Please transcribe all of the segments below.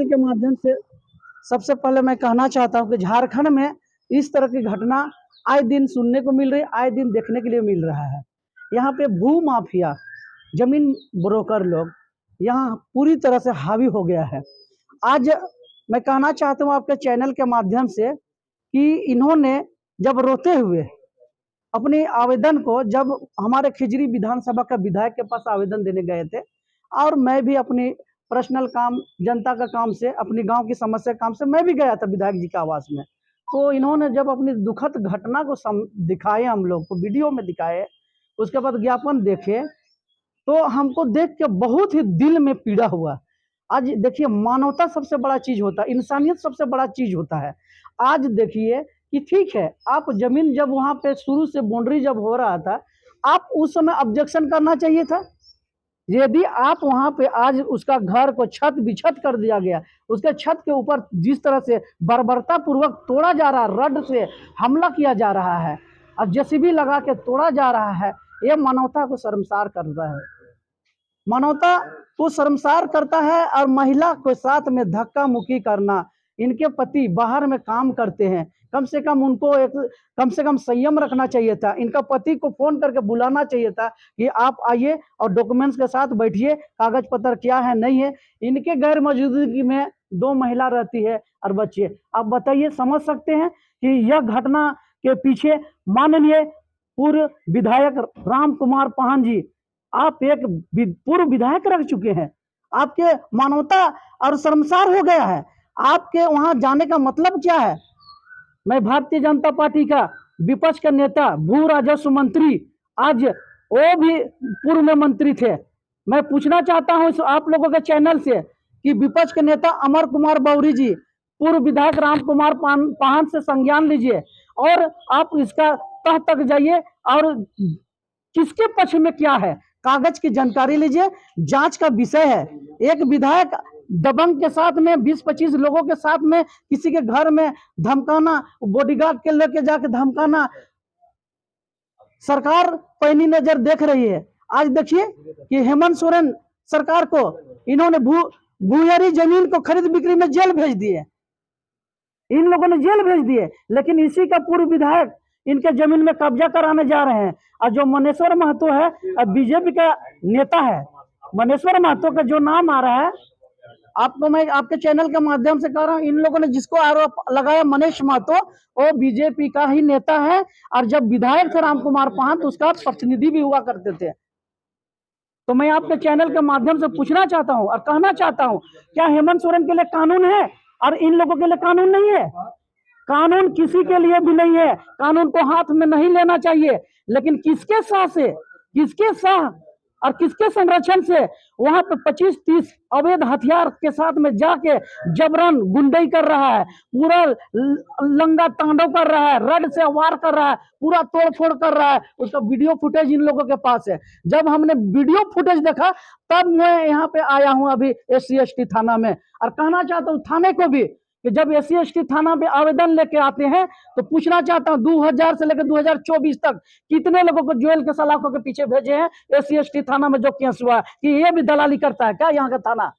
के माध्यम से सबसे पहले मैं कहना चाहता हूं कि झारखंड में इस तरह की घटना आए दिन सुनने को मिल रही है, आए दिन देखने के लिए मिल रहा है। यहाँ पे भू माफिया, जमीन ब्रोकर लोग यहाँ पूरी तरह से हावी हो गया है। आज मैं कहना चाहता हूँ आपके चैनल के माध्यम से कि इन्होंने जब रोते हुए अपनी आवेदन को, जब हमारे खिजरी विधानसभा का विधायक के पास आवेदन देने गए थे, और मैं भी अपनी पर्सनल काम, जनता का काम से, अपनी गांव की समस्या काम से मैं भी गया था विधायक जी के आवास में। तो इन्होंने जब अपनी दुखद घटना को दिखाए, हम लोग को वीडियो में दिखाए, उसके बाद ज्ञापन देखे, तो हमको देख के बहुत ही दिल में पीड़ा हुआ। आज देखिए, मानवता सबसे बड़ा चीज होता है, इंसानियत सबसे बड़ा चीज होता है। आज देखिए कि ठीक है, आप जमीन जब वहां पे शुरू से बाउंड्री जब हो रहा था, आप उस समय ऑब्जेक्शन करना चाहिए था। यदि आप वहां पे आज उसका घर को छत बिछत कर दिया गया, उसके छत के ऊपर जिस तरह से बर्बरता पूर्वक तोड़ा जा रहा है, रड से हमला किया जा रहा है और जेसीबी लगा के तोड़ा जा रहा है, ये मानवता को शर्मसार करता है, मानवता को शर्मसार करता है। और महिला के साथ में धक्का मुक्की करना, इनके पति बाहर में काम करते हैं, कम से कम उनको कम से कम संयम रखना चाहिए था। इनका पति को फोन करके बुलाना चाहिए था कि आप आइए और डॉक्यूमेंट्स के साथ बैठिए, कागज पत्र क्या है नहीं है। इनके गैर मौजूदगी में 2 महिला रहती है और बच्चे। आप बताइए, समझ सकते हैं कि यह घटना के पीछे माननीय पूर्व विधायक राम कुमार पाहन जी, आप एक पूर्व विधायक रह चुके हैं, आपके मानवता और शर्मसार हो गया है। आपके वहां जाने का मतलब क्या है? मैं भारतीय जनता पार्टी का विपक्ष का नेता, भू राजस्व मंत्री, आज वो भी पूर्व में मंत्री थे। मैं पूछना चाहता हूं आप लोगों के चैनल से कि विपक्ष के नेता अमर कुमार बौरी जी, पूर्व विधायक राम कुमार पाहन से संज्ञान लीजिए और आप इसका तह तक जाइए और किसके पक्ष में क्या है, कागज की जानकारी लीजिए। जांच का विषय है। एक विधायक दबंग के साथ में 20-25 लोगों के साथ में किसी के घर में धमकाना, बॉडीगार्ड के लेके जाके धमकाना, सरकार पैनी नजर देख रही है। आज देखिए कि हेमंत सोरेन सरकार को इन्होंने भूयरी जमीन को खरीद बिक्री में जेल भेज दिए, इन लोगों ने जेल भेज दिए। लेकिन इसी का पूर्व विधायक इनके जमीन में कब्जा कराने जा रहे हैं। और जो मनेश्वर महतो है, बीजेपी का नेता है, मनेश्वर महतो का जो नाम आ रहा है, आपको मैं आपके चैनल के माध्यम से कह रहा हूं, इन लोगों ने जिसको आरोप लगाया मनीष महतो, वो बीजेपी का ही नेता है। और जब विधायक थे राम कुमार पाहन, तो उसका प्रतिनिधि भी हुआ करते थे। तो मैं आपके चैनल के माध्यम से पूछना चाहता हूं और कहना चाहता हूं, क्या हेमंत सोरेन के लिए कानून है और इन लोगों के लिए कानून नहीं है? कानून किसी के लिए भी नहीं है, कानून को हाथ में नहीं लेना चाहिए। लेकिन किसके साह से, किसके साह और किसके संरक्षण से वहां पे 25-30 अवैध हथियार के साथ में जाके जबरन गुंडई कर रहा है, पूरा लंगा तांडव कर रहा है, रड से वार कर रहा है, पूरा तोड़ फोड़ कर रहा है। उसका वीडियो फुटेज इन लोगों के पास है। जब हमने वीडियो फुटेज देखा, तब मैं यहाँ पे आया हूँ अभी SC/ST थाना में। और कहना चाहता हूँ थाने को भी कि जब SC/ST थाना पे आवेदन लेके आते हैं, तो पूछना चाहता हूं 2000 से लेकर 2024 तक कितने लोगों को जेल के सलाखों के पीछे भेजे हैं SC/ST थाना में जो केस हुआ है? कि ये भी दलाली करता है क्या यहाँ का थाना?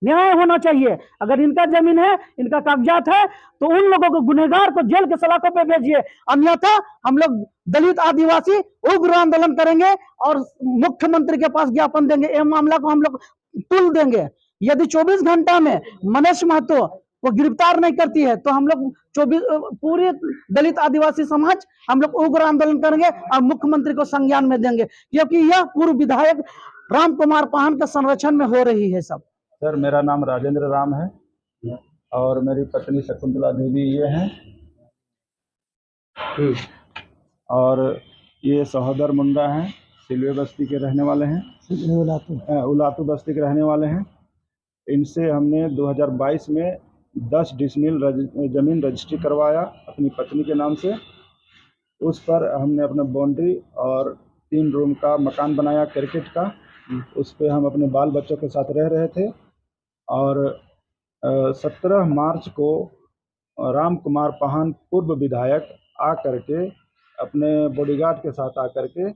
न्याय होना चाहिए। अगर इनका जमीन है, इनका कागजात है, तो उन लोगों को, गुनहगार को जेल के सलाखों पे भेजिए। अन्यथा हम लोग दलित आदिवासी उग्र आंदोलन करेंगे और मुख्यमंत्री के पास ज्ञापन देंगे। ये मामला को हम लोग तुल देंगे। यदि 24 घंटा में मनीष महतो वो गिरफ्तार नहीं करती है, तो हम लोग 24 पूरे दलित आदिवासी समाज हम लोग उग्र आंदोलन करेंगे और मुख्यमंत्री को संज्ञान में देंगे, क्योंकि यह पूर्व विधायक राम कुमार पाहन के संरक्षण में हो रही है। सब सर, मेरा नाम राजेंद्र राम है और मेरी पत्नी शकुंतला देवी ये हैं और ये सहोदर मुंडा हैं, सिलवे बस्ती के रहने वाले हैं, उलातू बस्ती के रहने वाले हैं। इनसे हमने 2022 में 10 डिसमिल जमीन रजिस्ट्री करवाया अपनी पत्नी के नाम से। उस पर हमने अपना बाउंड्री और 3 रूम का मकान बनाया क्रिकेट का। उस पर हम अपने बाल बच्चों के साथ रह रहे थे। और 17 मार्च को राम कुमार पाहन पूर्व विधायक आ करके अपने बॉडीगार्ड के साथ आकर के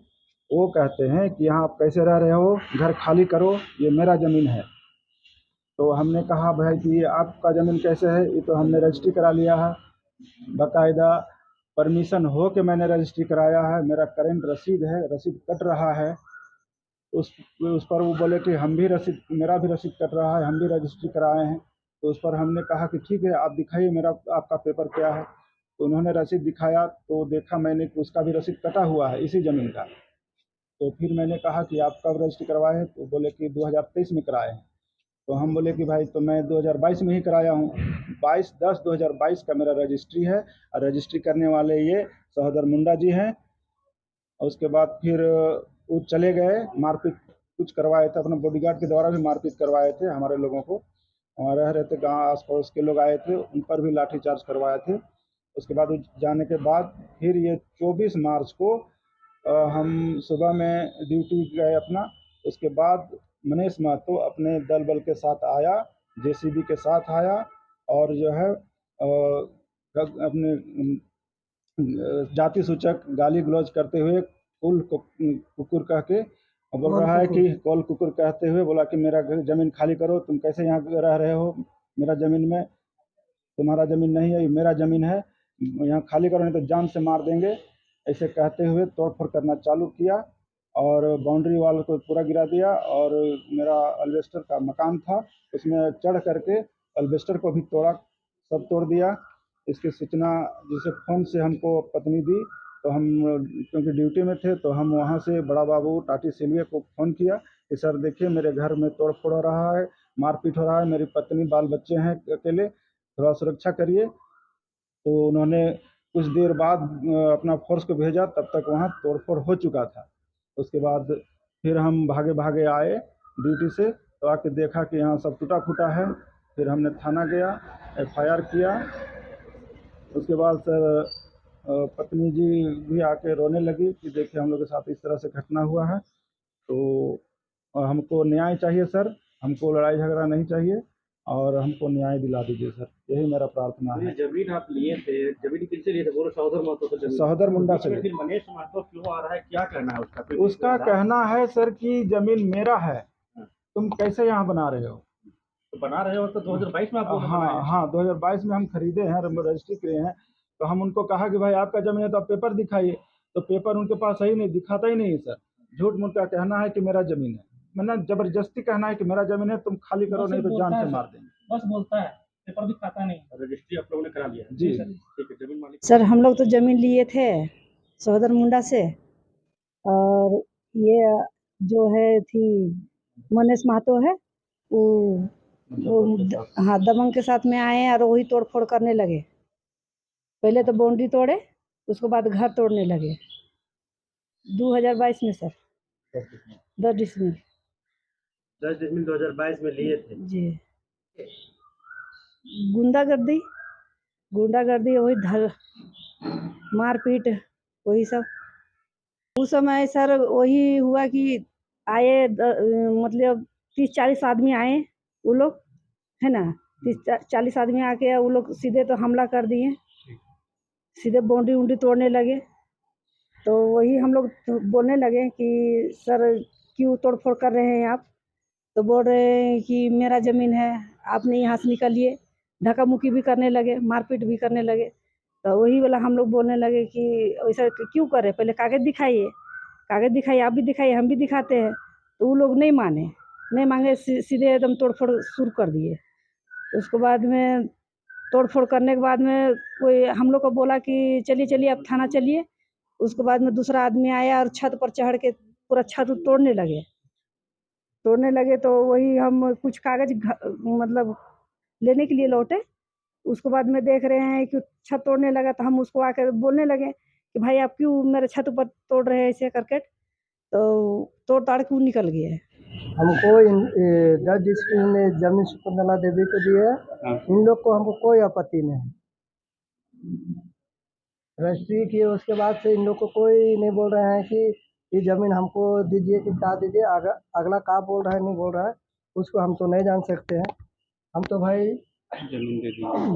वो कहते हैं कि यहाँ आप कैसे रह रहे हो, घर खाली करो, ये मेरा ज़मीन है। तो हमने कहा भाई कि ये आपका ज़मीन कैसे है, ये तो हमने रजिस्ट्री करा लिया है, बाकायदा परमिशन हो के मैंने रजिस्ट्री कराया है, मेरा करेंट रसीद है, रसीद कट रहा है। उस पर वो बोले कि हम भी रसीद, मेरा भी रसीद कट रहा है, हम भी रजिस्ट्री कराए हैं। तो उस पर हमने कहा कि ठीक है, आप दिखाइए मेरा आपका पेपर क्या है। तो उन्होंने रसीद दिखाया तो देखा मैंने कि उसका भी रसीद कटा हुआ है इसी ज़मीन का। तो फिर मैंने कहा कि आप कब रजिस्ट्री करवाए हैं, तो बोले कि 2023 में कराए हैं। तो हम बोले कि भाई तो मैं 2022 में ही कराया हूँ। 22/10/2022 का मेरा रजिस्ट्री है, और रजिस्ट्री करने वाले ये सहोदर मुंडा जी हैं। और उसके बाद फिर वो चले गए, मारपीट कुछ करवाए थे, अपने बॉडीगार्ड के द्वारा भी मारपीट करवाए थे हमारे लोगों को। वहाँ रह रहे थे, गाँव आस पड़ोस के लोग आए थे, उन पर भी लाठीचार्ज करवाए थे। उसके बाद जाने के बाद फिर ये 24 मार्च को हम सुबह में ड्यूटी गए अपना। उसके बाद मनीष महतो अपने दल बल के साथ आया, जेसीबी के साथ आया, और जो है अपने जाति सूचक गाली गलौज करते हुए कुल कुकुर कह के बोल रहा है कि कॉल कुकुर कहते हुए बोला कि मेरा ज़मीन खाली करो, तुम कैसे यहाँ रह रहे हो, मेरा ज़मीन में, तुम्हारा ज़मीन नहीं है, ये मेरा ज़मीन है, यहाँ खाली करो नहीं तो जान से मार देंगे। ऐसे कहते हुए तोड़फोड़ करना चालू किया, और बाउंड्री वाल को पूरा गिरा दिया। और मेरा अल्बेस्टर का मकान था, उसमें चढ़ करके अल्बेस्टर को भी तोड़ा, सब तोड़ दिया। इसकी सूचना जैसे फ़ोन से हमको पत्नी दी, तो हम क्योंकि ड्यूटी में थे तो हम वहाँ से बड़ा बाबू टाटी सिलवे को फ़ोन किया कि सर देखिए मेरे घर में तोड़ फोड़ हो रहा है, मारपीट हो रहा है, मेरी पत्नी बाल बच्चे हैं अकेले, थोड़ा सुरक्षा करिए। तो उन्होंने कुछ देर बाद अपना फोर्स को भेजा, तब तक वहाँ तोड़फोड़ हो चुका था। उसके बाद फिर हम भागे भागे आए ड्यूटी से, तो आके देखा कि यहाँ सब टूटा फूटा है। फिर हमने थाना गया, FIR किया। उसके बाद सर पत्नी जी भी आके रोने लगी कि देखिए हम लोग के साथ इस तरह से घटना हुआ है, तो हमको न्याय चाहिए सर, हमको लड़ाई झगड़ा नहीं चाहिए, और हमको न्याय दिला दीजिए सर, यही मेरा प्रार्थना है। जमीन आप लिए थे, जमीन किससे लिए थे? बोलो सहोदर महतो से जमीन। सहोदर मुंडा से। फिर मनीष महतो क्यों आ रहा है, क्या कहना है उसका? उसका कहना है सर कि जमीन मेरा है, तुम कैसे यहाँ बना रहे हो? तो बना रहे हो तो 2022 में आप हाँ 2022 में हम खरीदे हैं, रजिस्ट्री किए हैं। तो हम उनको कहा कि भाई आपका जमीन है तो आप पेपर दिखाइए, तो पेपर उनके पास है ही नहीं, दिखाता ही नहीं है सर। झूठ मूठ का कहना है कि मेरा जमीन है, मतलब जबरदस्ती कहना है कि मेरा जमीन है, तुम खाली करो नहीं तो जान से मार देंगे। बस बोलता है, पेपर दिखाता नहीं। रजिस्ट्री आप लोगों ने करा लिया? जी सर, ठीक है। जमीन मालिक सर हम लोग तो ज़मीन लिए थे सहोदर मुंडा से, और ये जो है थी मनीष महतो है, हाँ दबंग के साथ में आए और वही तोड़ फोड़ करने लगे। पहले तो बाउंड्री तोड़े, उसके बाद घर तोड़ने लगे 2022 में सर। 10 डिसमिल 2022 में लिए थे जी। गुंडागर्दी वही धल मारपीट वही सब। उस समय सर वही हुआ कि आए मतलब 30-40 आदमी आए, वो लोग है ना, 30-40 आदमी आके वो लोग सीधे तो हमला कर दिए, सीधे बाउंड्री उंड्री तोड़ने लगे। तो वही हम लोग बोलने लगे कि सर क्यों तोड़ फोड़ कर रहे हैं आप? तो बोल रहे हैं कि मेरा ज़मीन है, आपने यहाँ से निकलिए। धक्का मुक्की भी करने लगे, मारपीट भी करने लगे। तो वही वाला हम लोग बोलने लगे कि ऐसा क्यों कर रहे, पहले कागज़ दिखाइए, कागज़ दिखाइए, आप भी दिखाइए, हम भी दिखाते हैं। तो वो लोग नहीं माने, नहीं मांगे, सीधे एकदम तोड़ फोड़ शुरू कर दिए। उसके बाद में तोड़ फोड़ करने के बाद में कोई हम लोग को बोला कि चलिए चलिए आप थाना चलिए। उसके बाद में दूसरा आदमी आया और छत पर चढ़ के पूरा छत तोड़ने लगे। तो वही हम कुछ कागज़ मतलब लेने के लिए लौटे। उसके बाद में देख रहे हैं कि छत तोड़ने लगा, तो हम उसको आकर बोलने लगे कि भाई आप क्यों मेरे छत पर तोड़ रहे हैं ऐसे करके। तो तोड़ ताड़ क्यों निकल गया है। हमको 10 डिस्ट्रिक्ट में जमीन शकुंतला देवी को दी है। इन लोग को हमको कोई आपत्ति नहीं है, रजिस्ट्री किए उसके बाद से इन लोग को कोई नहीं बोल रहे हैं कि ये ज़मीन हमको दीजिए कि क्या दीजिए। अगला क्या बोल रहा है नहीं बोल रहा है उसको हम तो नहीं जान सकते हैं। हम तो भाई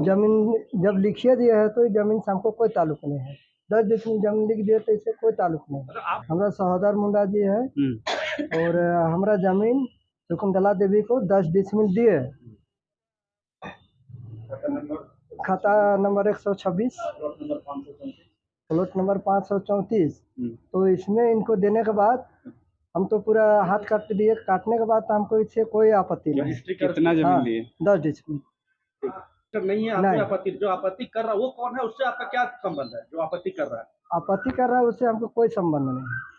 ज़मीन जब लिखिए दिए है तो ज़मीन से हमको कोई ताल्लुक नहीं है। 10 डिसमिल जमीन लिख दिए तो इससे कोई ताल्लुक नहीं है। हमारा सहोदर मुंडा जी है, और हमारा ज़मीन शकुंतला देवी को 10 डिसमिल दिए, खाता नंबर 126 प्लॉट नंबर 534। तो इसमें इनको देने के बाद हम तो पूरा हाथ काट दिए। काटने के बाद हमको इससे कोई आपत्ति नहीं। कितना हाँ, 10 डिसमिल नहीं है, आपने नहीं। आपत्ति, जो आपत्ति कर रहा है वो कौन है, उससे आपका क्या संबंध है? जो आपत्ति कर रहा है, आपत्ति कर रहा है उससे हमको कोई संबंध नहीं है।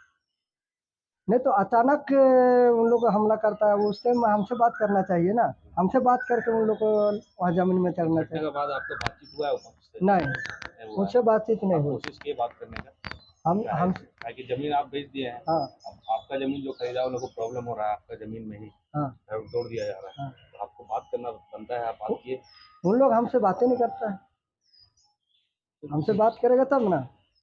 नहीं तो अचानक उन लोग को हमला करता है, उस टाइम हमसे बात करना चाहिए ना। हमसे बात करके उन लोग को वहाँ जमीन में चढ़ना चाहिए। बाद आपका बातचीत हुआ है उससे? नहीं, उनसे बातचीत नहीं हुई। कोशिश की बात करने का? हम कि जमीन आप बेच दिए हैं। हाँ अब आपका जमीन जो खरीदा उन लोगों को प्रॉब्लम हो रहा है, आपका जमीन में ही हाँ घर तोड़ दिया जा रहा है। हाँ। तो आपको बात करना बनता है, आप बात किए? उन लोग हमसे बातें नहीं करता है। हमसे बात करेगा तब ना।